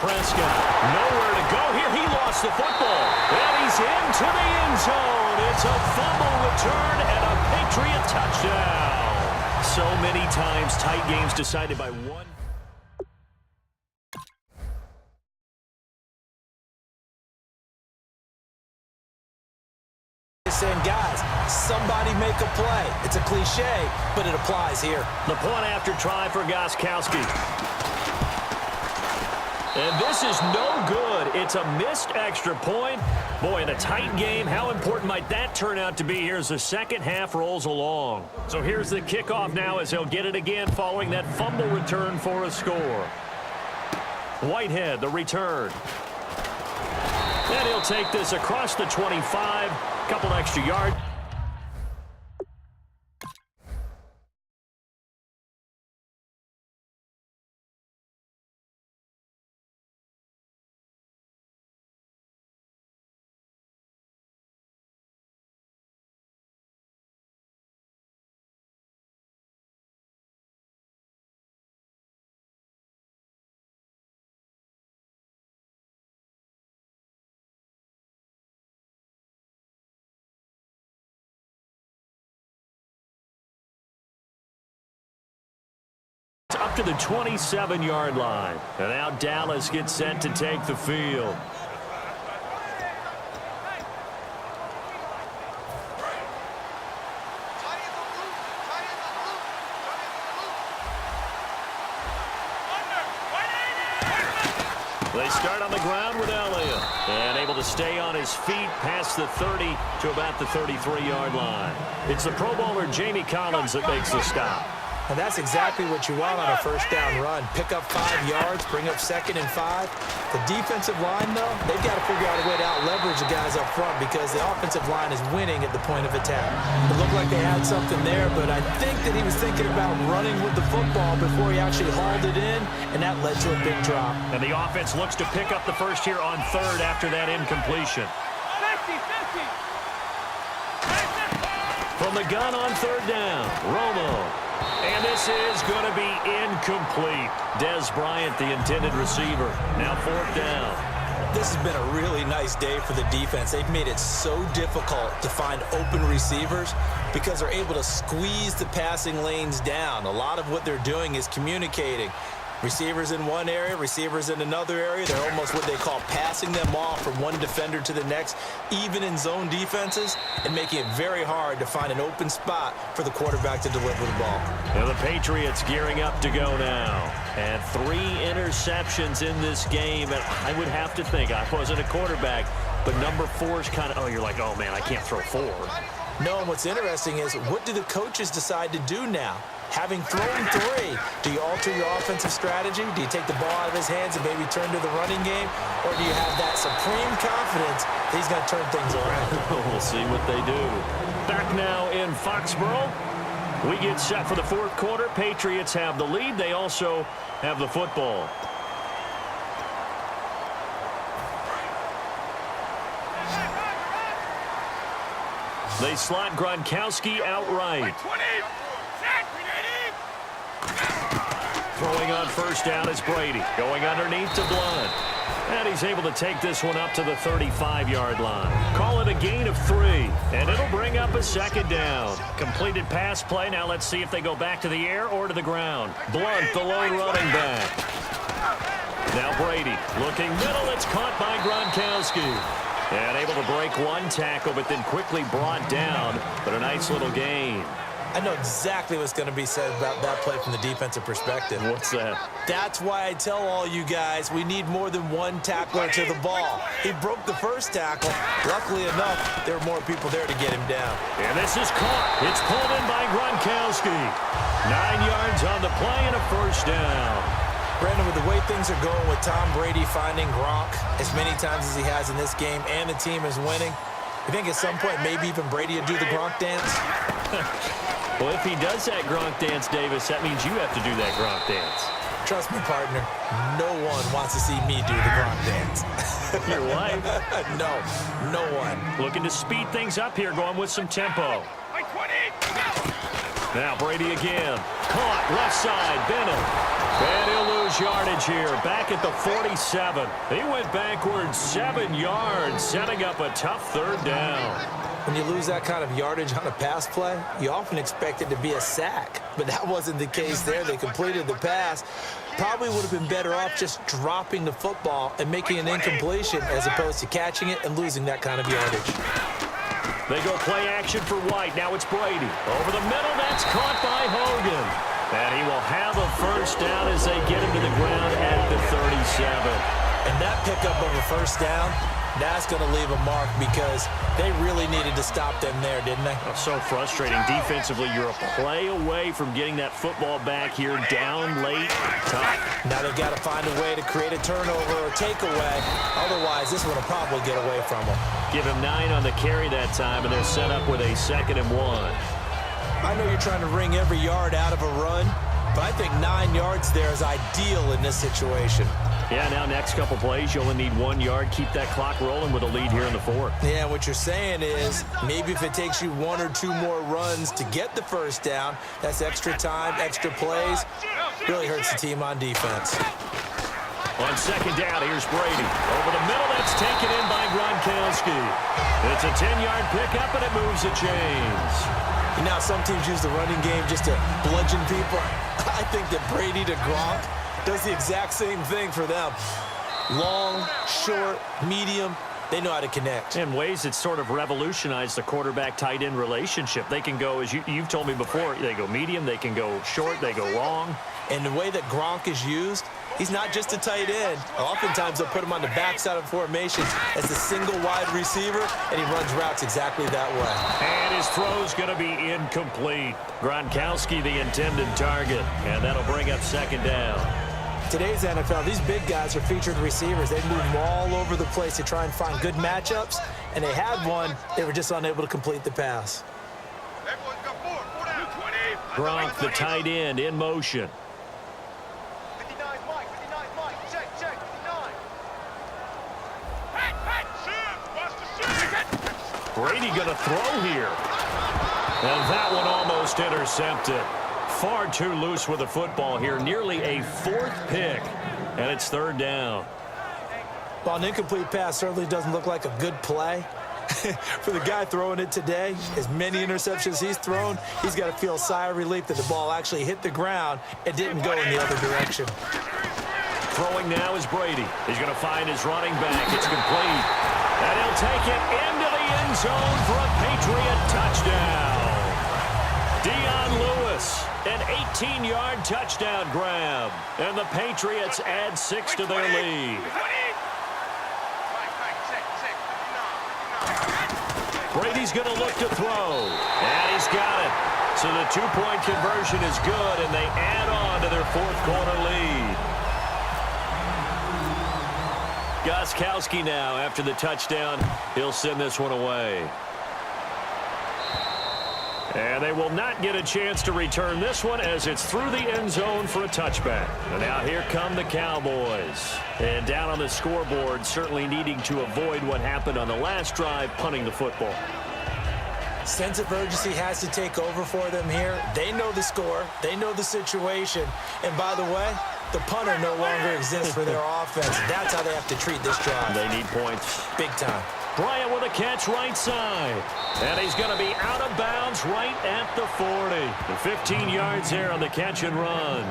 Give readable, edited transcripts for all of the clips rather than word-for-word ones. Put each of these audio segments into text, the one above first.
Prescott. Nowhere to go here. He lost the football. And he's into the end zone. It's a fumble return and a Patriot touchdown. So many times tight games decided by one. Saying, guys, somebody make a play. It's a cliche, but it applies here. The point after try for Gostkowski. And this is no good. It's a missed extra point. Boy, in a tight game, how important might that turn out to be here as the second half rolls along? So here's the kickoff now as he'll get it again following that fumble return for a score. Whitehead, the return. And he'll take this across the 25. Couple extra yards. Up to the 27-yard line. And now Dallas gets set to take the field. They start on the ground with Elliott. And able to stay on his feet past the 30 to about the 33-yard line. It's the Pro Bowler Jamie Collins that makes the stop. And that's exactly what you want on a first down run. Pick up 5 yards, bring up 2nd and 5. The defensive line, though, they've got to figure out a way to out-leverage the guys up front because the offensive line is winning at the point of attack. It looked like they had something there, but I think that he was thinking about running with the football before he actually hauled it in, and that led to a big drop. And the offense looks to pick up the first here on 3rd after that incompletion. 50. From the gun on 3rd down, Romo. And this is going to be incomplete. Dez Bryant, the intended receiver. Now 4th down. This has been a really nice day for the defense. They've made it so difficult to find open receivers because they're able to squeeze the passing lanes down. A lot of what they're doing is communicating. Receivers in one area, receivers in another area. They're almost what they call passing them off from one defender to the next, even in zone defenses, and making it very hard to find an open spot for the quarterback to deliver the ball. Now the Patriots gearing up to go now. And 3 interceptions in this game. And I would have to think, I wasn't a quarterback, but number 4 is kind of, oh, you're like, oh, man, I can't throw 4. No, and what's interesting is what do the coaches decide to do now? Having thrown 3, do you alter your offensive strategy? Do you take the ball out of his hands and maybe turn to the running game? Or do you have that supreme confidence that he's going to turn things around? We'll see what they do. Back now in Foxborough. We get set for the 4th quarter. Patriots have the lead. They also have the football. They slot Gronkowski outright. Throwing on 1st down is Brady. Going underneath to Blunt. And he's able to take this one up to the 35-yard line. Call it a gain of 3. And it'll bring up a 2nd down. Completed pass play. Now let's see if they go back to the air or to the ground. Blunt, the lone running back. Now Brady looking middle. It's caught by Gronkowski. And able to break 1 tackle, but then quickly brought down. But a nice little gain. I know exactly what's going to be said about that play from the defensive perspective. What's that? That's why I tell all you guys we need more than 1 tackler to the ball. He broke the 1st tackle. Luckily enough, there were more people there to get him down. And this is caught. It's pulled in by Gronkowski. 9 yards on the play and a 1st down. Brandon, with the way things are going with Tom Brady finding Gronk as many times as he has in this game and the team is winning, you think at some point maybe even Brady will do the Gronk dance? Well, if he does that Gronk dance, Davis, that means you have to do that Gronk dance. Trust me, partner, no one wants to see me do the Gronk dance. Your wife? No one. Looking to speed things up here, going with some tempo. Now Brady again. Caught left side. Bennett. And he'll lose yardage here. Back at the 47. He went backwards 7 yards, setting up a tough third down. When you lose that kind of yardage on a pass play, you often expect it to be a sack. But that wasn't the case there. They completed the pass. Probably would have been better off just dropping the football and making an incompletion as opposed to catching it and losing that kind of yardage. They go play action for White. Now it's Brady. Over the middle, that's caught by Hogan. And he will have a first down as they get him to the ground at the 37. And that pickup of a first down, that's going to leave a mark because they really needed to stop them there, didn't they? Oh, so frustrating. Defensively, you're a play away from getting that football back here down late. Tough. Now they've got to find a way to create a turnover or takeaway. Otherwise, this one will probably get away from them. Give him 9 on the carry that time, and they're set up with a 2nd and 1. I know you're trying to wring every yard out of a run, but I think 9 yards there is ideal in this situation. Yeah, now next couple plays, you only need 1 yard. Keep that clock rolling with a lead here in the 4th. Yeah, what you're saying is maybe if it takes you 1 or 2 more runs to get the first down, that's extra time, extra plays. Really hurts the team on defense. On 2nd down, here's Brady. Over the middle, that's taken in by Gronkowski. It's a 10-yard pickup, and it moves the chains. You know, some teams use the running game just to bludgeon people. I think that Brady to Gronk does the exact same thing for them. Long, short, medium, they know how to connect. In ways that sort of revolutionized the quarterback-tight end relationship. They can go, as you've told me before, they go medium, they can go short, they go long. And the way that Gronk is used, he's not just a tight end. Oftentimes they'll put him on the backside of formations as a single wide receiver, and he runs routes exactly that way. And his throw's going to be incomplete. Gronkowski the intended target, and that'll bring up 2nd down. Today's NFL, these big guys are featured receivers. They move them all over the place to try and find good matchups, and they had one. They were just unable to complete the pass. Gronk, the tight end, in motion. Brady going to throw here. And that one almost intercepted. Far too loose with the football here. Nearly a 4th pick. And it's 3rd down. Well, an incomplete pass certainly doesn't look like a good play. For the guy throwing it today, as many interceptions he's thrown, he's got to feel a sigh of relief that the ball actually hit the ground and didn't go in the other direction. Throwing now is Brady. He's going to find his running back. It's complete. And he'll take it into the end zone for a Patriot touchdown. Dion Lewis, an 18-yard touchdown grab. And the Patriots add 6 to their lead. Brady's going to look to throw. And he's got it. So the 2-point conversion is good, and they add on to their 4th quarter lead. Gostkowski now, after the touchdown, he'll send this one away. And they will not get a chance to return this one as it's through the end zone for a touchback. And now here come the Cowboys. And down on the scoreboard, certainly needing to avoid what happened on the last drive, punting the football. Sense of urgency has to take over for them here. They know the score. They know the situation. And by the way, the punter no longer exists for their offense. That's how they have to treat this drive. They need points. Big time. Bryant with a catch right side. And he's going to be out of bounds right at the 40. And 15 yards there on the catch and run.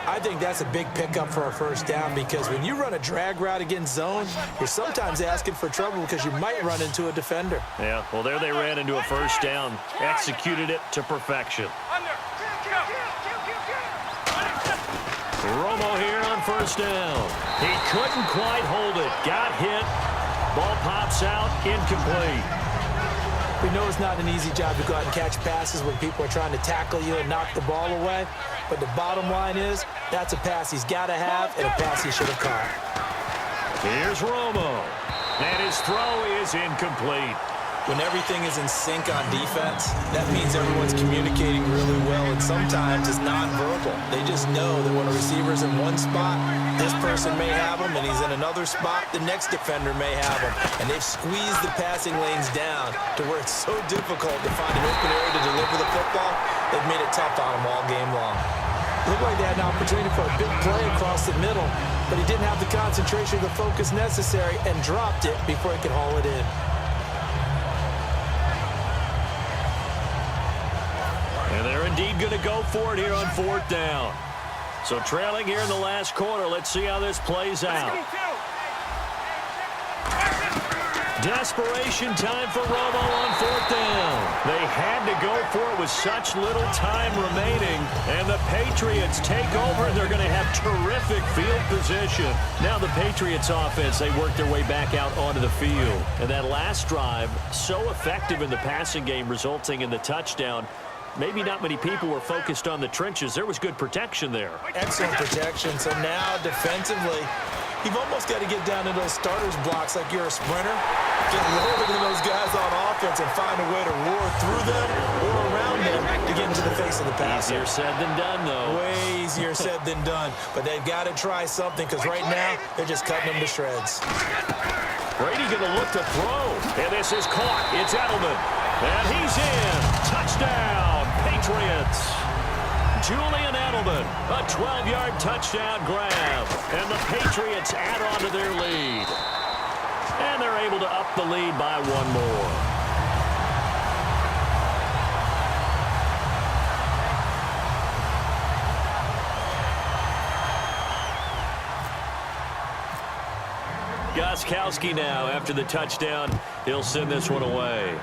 I think that's a big pickup for a first down because when you run a drag route against zone, you're sometimes asking for trouble because you might run into a defender. Yeah, well, there they ran into a first down. Executed it to perfection. Romo here on first down. He couldn't quite hold it. Got hit. Ball pops out. Incomplete. We know it's not an easy job to go out and catch passes when people are trying to tackle you and knock the ball away. But the bottom line is, that's a pass he's got to have and a pass he should have caught. Here's Romo. And his throw is incomplete. When everything is in sync on defense, that means everyone's communicating really well, and sometimes it's nonverbal. They just know that when a receiver's in one spot, This person may have him, and he's in another spot. The next defender may have him. And they've squeezed the passing lanes down to where it's so difficult to find an open area to deliver the football. They've made it tough on him all game long. Looked like they had an opportunity for a big play across the middle, but he didn't have the concentration or the focus necessary and dropped it before he could haul it in. And they're indeed going to go for it here on 4th down. So trailing here in the last quarter. Let's see how this plays out. Desperation time for Romo on 4th down. They had to go for it with such little time remaining. And the Patriots take over. They're going to have terrific field position. Now the Patriots offense, they work their way back out onto the field. And that last drive, so effective in the passing game, resulting in the touchdown. Maybe not many people were focused on the trenches. There was good protection there. Excellent protection. So now defensively, you've almost got to get down to those starters blocks like you're a sprinter. Get lower than those guys on offense and find a way to roar through them or around them to get into the face of the passer. Easier said than done, though. Way easier said than done. But they've got to try something because right now they're just cutting them to shreds. Brady going to look to throw. And this is caught. It's Edelman. And he's in. Touchdown, Patriots. Julian Edelman, a 12-yard touchdown grab. And the Patriots add on to their lead. And they're able to up the lead by one more. Gostkowski now after the touchdown. He'll send this one away.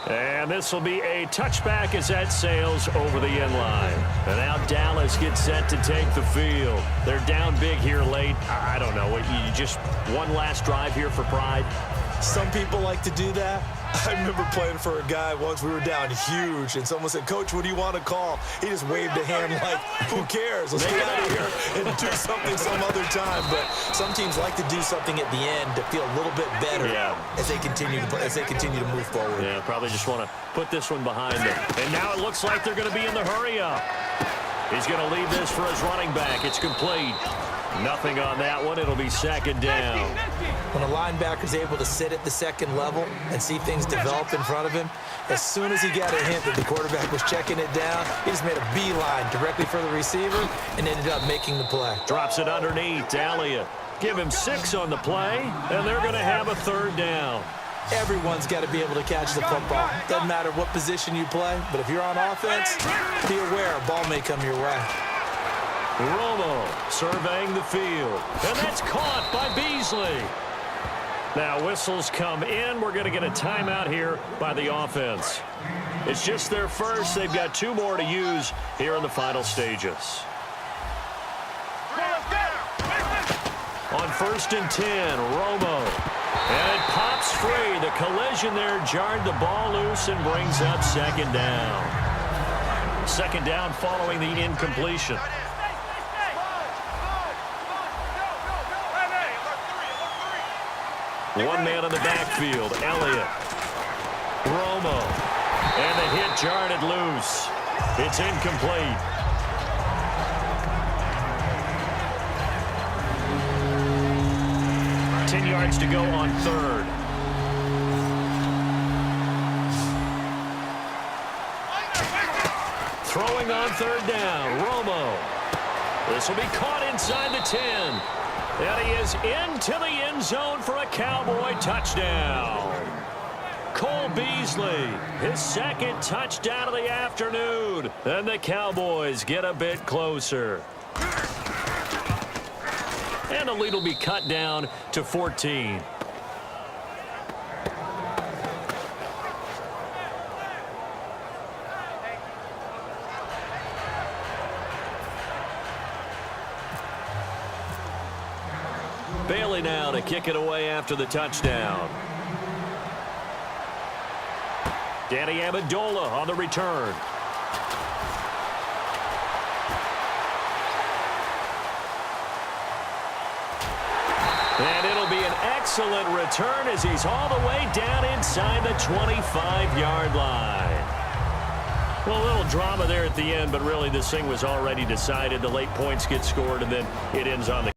And this will be a touchback as that sails over the end line. And now Dallas gets set to take the field. They're down big here late. I don't know. You just one last drive here for pride? Some people like to do that. I remember playing for a guy once. We were down huge, and someone said, "Coach, what do you want to call?" He just waved a hand like, "Who cares? Let's get out of here and do something some other time." But some teams like to do something at the end to feel a little bit better as they continue to move forward. Yeah, probably just want to put this one behind them. And now it looks like they're going to be in the hurry up. He's going to leave this for his running back. It's complete. Nothing on that one. It'll be 2nd down. When a linebacker's able to sit at the second level and see things develop in front of him, as soon as he got a hint that the quarterback was checking it down, he just made a beeline directly for the receiver and ended up making the play. Drops it underneath. Elliott. Give him 6 on the play, and they're going to have a 3rd down. Everyone's got to be able to catch the football. Doesn't matter what position you play, but if you're on offense, be aware a ball may come your way. Romo surveying the field. And that's caught by Beasley. Now whistles come in. We're going to get a timeout here by the offense. It's just their first. They've got 2 more to use here in the final stages. On 1st and 10, Romo. And it pops free. The collision there jarred the ball loose and brings up 2nd down. 2nd down following the incompletion. One man in the backfield, Elliott. Romo. And the hit jarred it loose. It's incomplete. Ten yards to go on 3rd. Throwing on 3rd down, Romo. This will be caught inside the 10. And he is into the end zone for a Cowboy touchdown. Cole Beasley, his 2nd touchdown of the afternoon. And the Cowboys get a bit closer. And the lead will be cut down to 14. Bailey now to kick it away after the touchdown. Danny Amendola on the return. And it'll be an excellent return as he's all the way down inside the 25-yard line. Well, a little drama there at the end, but really this thing was already decided. The late points get scored, and then it ends on the